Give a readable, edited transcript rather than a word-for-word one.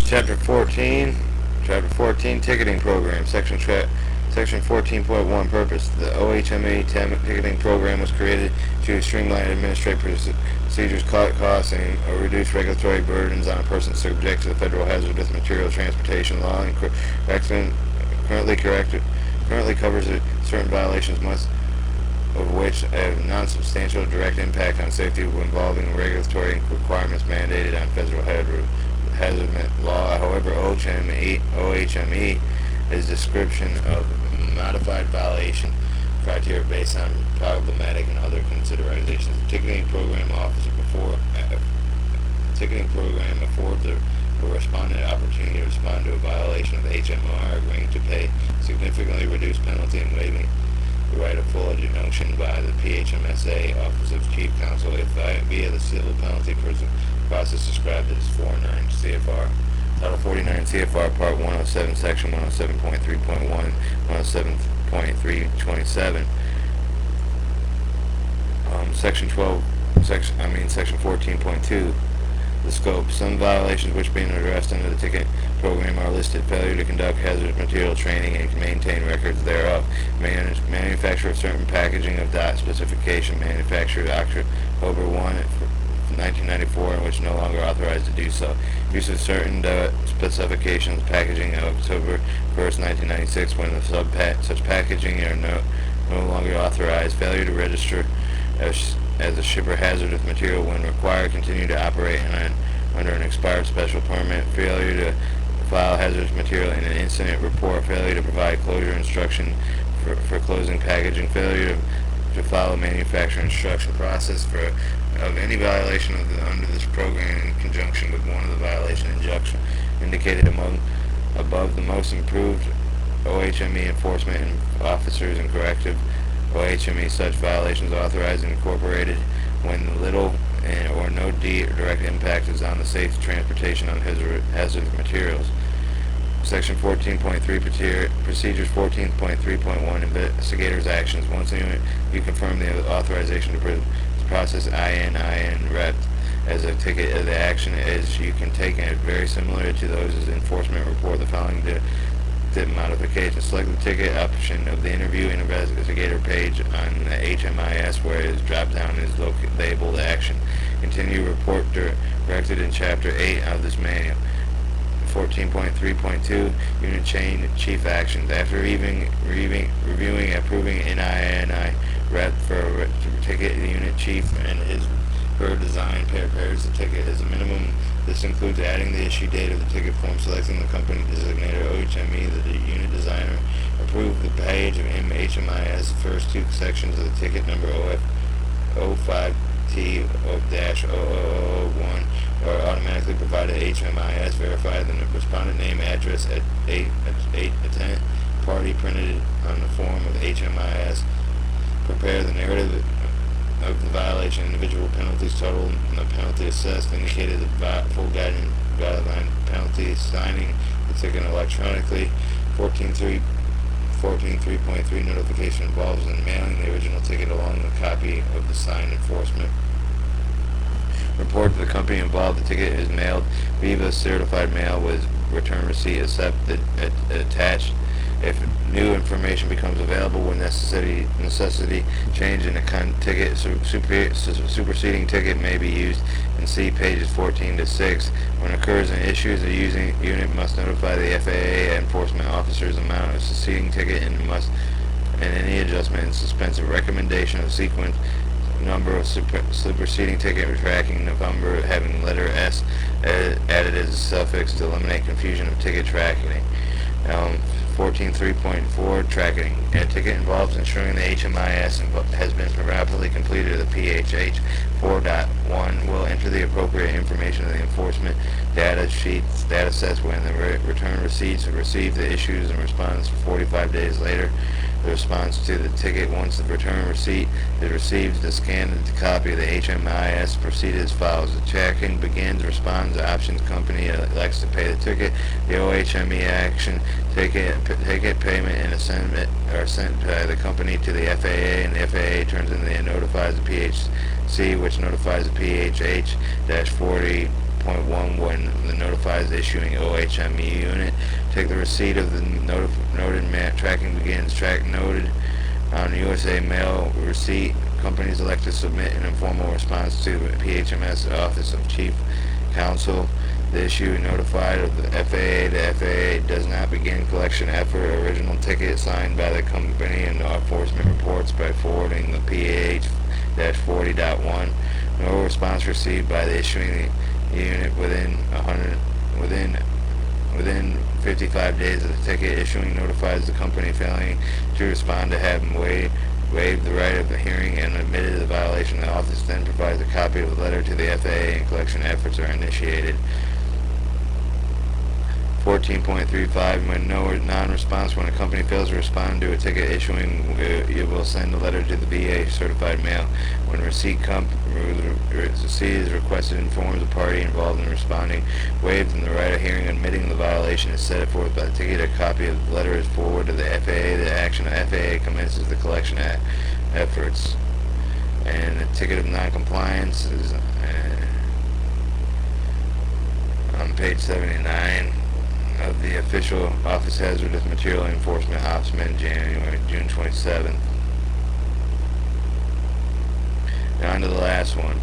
Chapter 14. Chapter 14, Ticketing Program. Section 14.1, Purpose. The OHME ticketing program was created to streamline administrative procedures, cut costs, and reduce regulatory burdens on persons subject to the Federal Hazardous Materials Transportation Law, and currently covers certain violations, most of which have non-substantial direct impact on safety involving regulatory requirements mandated on federal hazard law. However, OHME is a description of modified violation criteria based on problematic and other considerations. The ticketing program affords a respondent opportunity to respond to a violation of HMR, agreeing to pay significantly reduced penalty and waiving the right of full injunction by the PHMSA Office of Chief Counsel if via the civil penalty process described as 49 CFR. Title 49 CFR Part 107, Section 107.3.1, 107.327. Section 14.2. The scope. Some violations which being addressed under the ticket program are listed: failure to conduct hazardous material training and maintain records thereof, manufacture of certain packaging of dot specification manufactured October 1, 1994, and which no longer authorized to do so; use of certain specifications packaging of October 1st, 1996, when such packaging are no longer authorized; failure to register as a shipper hazardous material when required, continue to operate under an expired special permit; failure to file hazardous material in an incident report; failure to provide closure instruction for closing packaging; failure to follow manufacturer instruction process of any violation under this program in conjunction with one of the violation injunction indicated above. The most improved OHME enforcement officers and corrective OHME such violations authorized and incorporated when little or no direct impact is on the safe transportation of hazardous materials. Section 14.3 Procedures. 14.3.1 Investigators' Actions. Once you confirm the authorization to process IN rep as a ticket, the action is you can take it very similar to those as enforcement report the following modification. Select the ticket option of the interview and investigator page on the HMIS where its drop down is labeled action. Continue report directed in Chapter 8 of this manual. 14.3.2 Unit Chief Actions. After reviewing and approving NINI rep for a ticket, the unit chief and her design prepares the ticket as a minimum. This includes adding the issue date of the ticket form, selecting the company designator OHME, the unit designer, approve the page of HMIS, the first two sections of the ticket number OF05T-00001 are automatically provided to HMIS, verify the respondent name, address, at 8 party printed on the form of HMIS, prepare the narrative of the violation, individual penalties total, and the penalty assessed, indicated the full guideline penalty, signing the ticket electronically. 14.3 Notification involves in mailing the original ticket along with a copy of the signed enforcement report to the company involved. The ticket is mailed via certified mail with return receipt attached. If new information becomes available when necessity change in the ticket, superseding ticket may be used, and see pages 14 to 6. When occurs an issue, the unit must notify the FAA enforcement officers amount of succeeding ticket and any adjustment in suspensive recommendation of sequence number of superseding ticket tracking number having letter S added as a suffix to eliminate confusion of ticket tracking. 14.3.4 Tracking. A ticket involves ensuring the HMIS has been properly completed. The PHH 4.1 will enter the appropriate information of the enforcement data sheets, data sets when the return receipts are received, the issues and response 45 days later. The response to the ticket. Once the return receipt is received, the scanned copy of the HMIS proceeded as follows. The tracking begins. Responds. The options company elects to pay the ticket. The OHME action ticket payment and assignment are sent by the company to the FAA, and the FAA turns in and notifies the PHC, which notifies the PHH-40 5.1 when the notifies the issuing OHME unit. Take the receipt of the noted tracking begins. Track noted on USA mail receipt. Companies elect to submit an informal response to PHMS Office of Chief Counsel. The issue notified of the FAA. The FAA does not begin collection effort. Original ticket signed by the company and enforcement reports by forwarding the PH-40.1. No response received by the issuing unit within 55 days of the ticket issuing notifies the company failing to respond to have waived the right of the hearing and admitted the violation. The office then provides a copy of the letter to the FAA and collection efforts are initiated. 14.35 when no non-response. When a company fails to respond to a ticket issuing, it will send a letter to the VA certified mail. When receipt is requested, informs the party involved in responding, waived and the right of hearing, admitting the violation is set forth by the ticket. A copy of the letter is forwarded to the FAA. The action of FAA commences the collection efforts. And the ticket of non-compliance is on page 79 of the official Office Hazardous Material Enforcement Opsman, June 27th. Now on to the last one.